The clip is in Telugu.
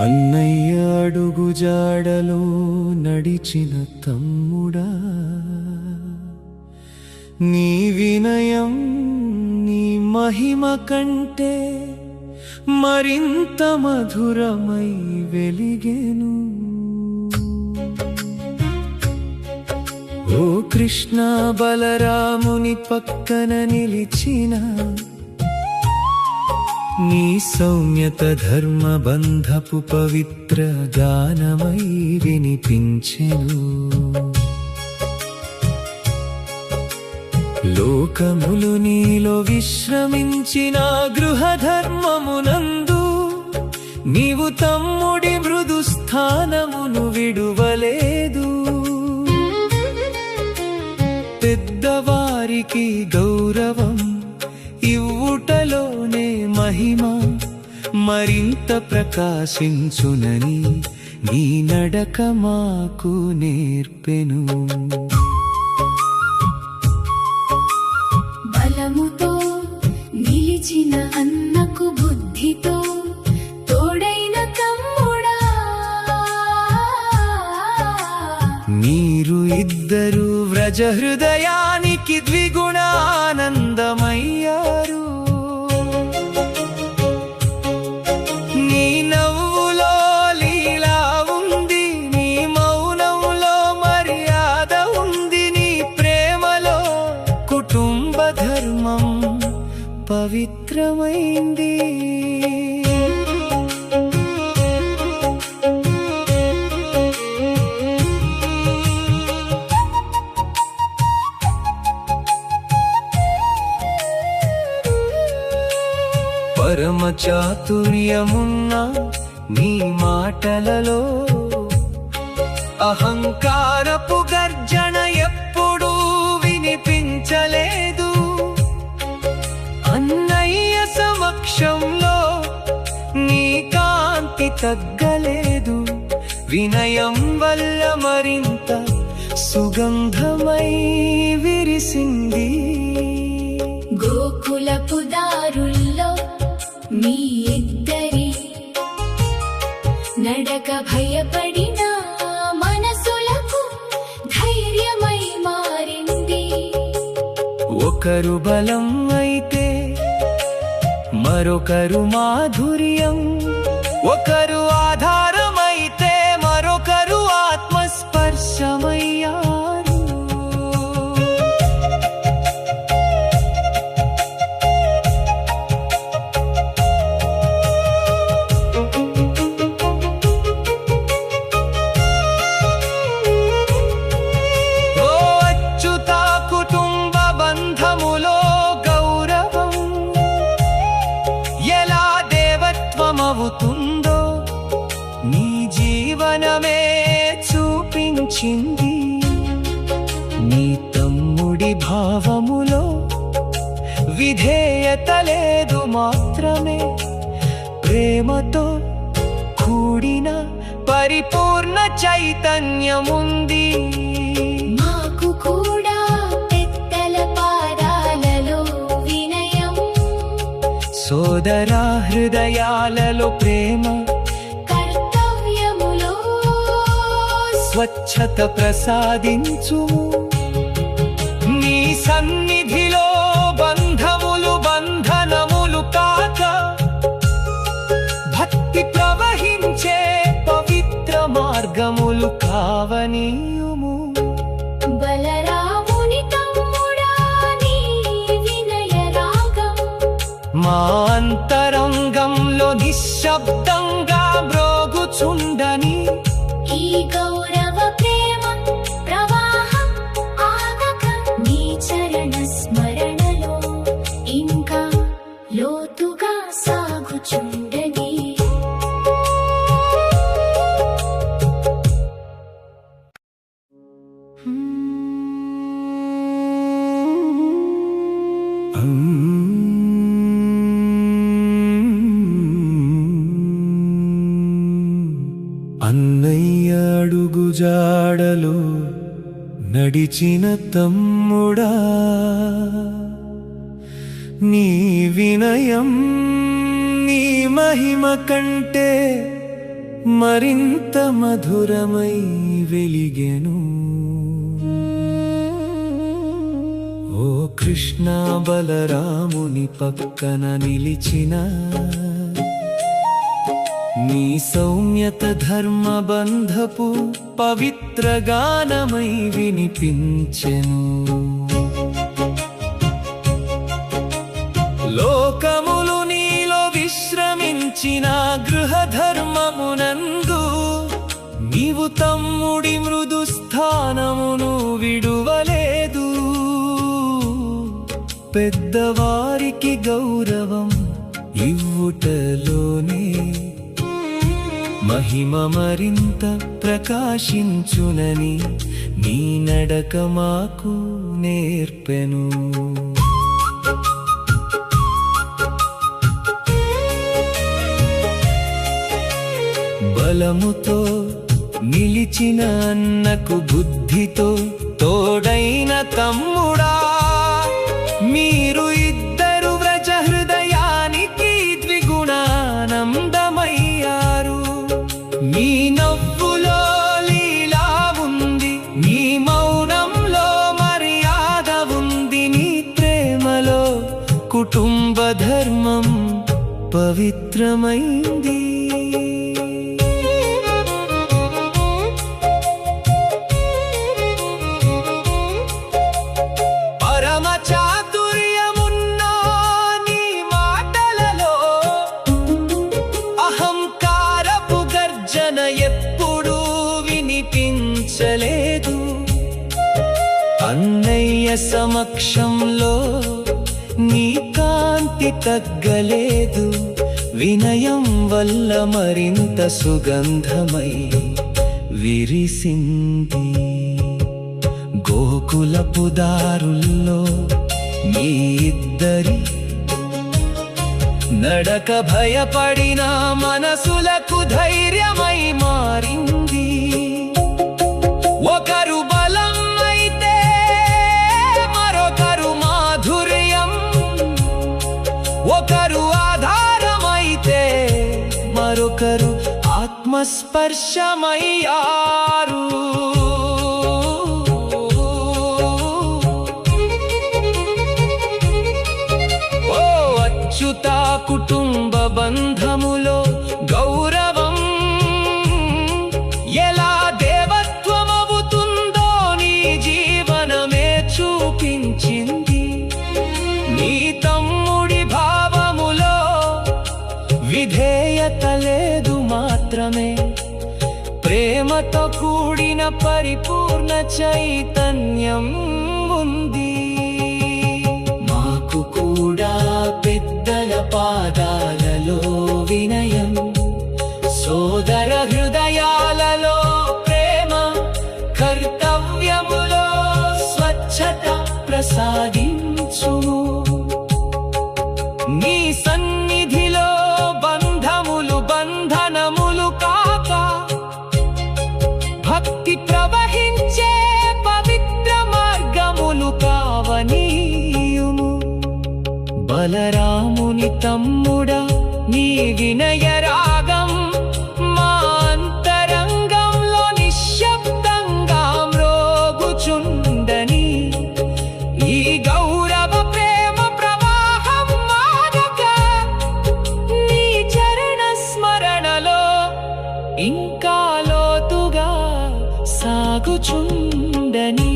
అన్నయ్య అడుగుజాడలో నడిచిన తమ్ముడా, నీ వినయం నీ మహిమ కంటే మరింత మధురమై వెలిగెను. ఓ కృష్ణ బలరాముని పక్కన నిలిచిన నీ సౌమ్యత ధర్మ బంధపు పవిత్ర గానమై వినిపించెను. లోకములు నీలో విశ్రమించిన గృహధర్మమునందు నీవు తమ్ముడి మృదు స్థానమును విడువలేదు. పెద్దవారికి గౌరవం ఇవ్వుటలోనే మహిమ మరింత ప్రకాశించునని నీ నడక మాకు నేర్పెను. బలముతో నిలిచిన అన్నకు బుద్ధితో తోడైన తమ్ముడా, మీరు ఇద్దరు వ్రజ హృదయానికి ద్విగుణ ఆనందమయ్యారు. నీ నవ్వులో లీలా ఉంది, నీ మౌనంలో మర్యాద ఉంది, నీ ప్రేమలో కుటుంబ ధర్మం పవిత్రమైంది. పరమ చాతుర్యమున్న నీ మాటలలో అహంకారపు గర్జన ఎప్పుడూ వినిపించలేదు. అన్నయ్య సమక్షంలో నీ కాంతి తగ్గలేదు. వినయం వల్ల మరింత సుగంధమై విరిసింది. గోకులపు దారుల్లో మీ ఇద్దరి నడక భయపడిన మనసులకు ధైర్యమై మారింది. ఒకరు బలం అయితే మరొకరు మాధుర్యం, ఒకరు ఆధారమైతే మరొకరు ఆత్మస్పర్శమయ్యారు. అవుతుందో నీ జీవనమే చూపించింది. నీ తమ్ముడి భావములో విధేయత లేదు, మాత్రమే ప్రేమతో కూడిన పరిపూర్ణ చైతన్యముంది. మాకు కూడా పెద్దల పాదాలలో వినయం, సోదరా హృదయాలలో ప్రేమ, కర్తవ్యములో స్వచ్ఛత ప్రసాదించుము. నీ సన్నిధిలో బంధములు బంధనములు కాక భక్తి ప్రవహించే పవిత్ర మార్గములు కావనీయుము. బలరాముని తమ్ముడా నీ వినయ రాగం మా అంతరంగంలో నిశ్శబ్దంగా మ్రోగుచుండని ఈ గౌరవ ప్రేమ ప్రవాహం ఆగక నీ చరణ స్మరణలో ఇంకా లోతుగా సాగుచుండని. అన్నయ్య అడుగుజాడలో నడిచిన తమ్ముడా నీ వినయం నీ మహిమ కంటే మరింత మధురమై వెలిగెను. ఓ కృష్ణ బలరాముని పక్కన నిలిచిన నీ సౌమ్యత ధర్మబంధపు పవిత్ర గానమై వినిపించెను. లోకములు నీలో విశ్రమించిన గృహధర్మమునందు నీవు తమ్ముడి మృదు స్థానమును విడువలేదు. పెద్దవారికి గౌరవం ఇవ్వుటలోనే మహిమ మరింత ప్రకాశించునని నీ నడక మాకు నేర్పెను. బలముతో నిలిచిన అన్నకు బుద్ధితో తోడైన తమ్ముడా మీరు ఇద్దరు వ్రజ హృదయానికి ద్విగుణానందమయ్యారు. నీ నవ్వులో లీలా ఉంది, నీ మౌనంలో మర్యాద ఉంది, నీ ప్రేమలో కుటుంబ ధర్మం పవిత్రమైంది. ఎప్పుడూ వినిపించలేదు. అన్నయ్య సమక్షంలో నీ కాంతి తగ్గలేదు. వినయం వల్ల మరింత సుగంధమై విరిసింది. గోకులపు దారుల్లో మీ ఇద్దరి నడక భయపడిన మనసులకు ధైర్యమై మారింది. ఒకరు బలం అయితే మరొకరు మాధుర్యం, ఒకరు ఆధారమైతే మరొకరు ఆత్మస్పర్శమయ్యారు. అచ్యుత కుటుంబ బంధములో గౌరవం ఎలా దేవత్వమవుతుందో నీ జీవనమే చూపించింది. నీ తమ్ముడి భావములో విధేయత లేదు మాత్రమే, ప్రేమతో కూడిన పరిపూర్ణ చైతన్యం ఉంది. మాకు కూడా పెద్దల పాదాలలో వినయం, సోదర హృదయాలలో ప్రేమ, కర్తవ్యములో స్వచ్ఛత ప్రసాదించుము. నీ సన్నిధిలో బంధములు బంధనములు కాక భక్తి ప్రవహించే పవిత్ర మార్గములు కావనీయుము. బలరాముని తమ్ముడా నీ వినయ రాగం మా అంతరంగంలో నిశ్శబ్దంగా మ్రోగుచుండని, ఈ గౌరవ ప్రేమ ప్రవాహం మానక నీ చరణ స్మరణలో ఇంకా లోతుగా సాగుచుండని.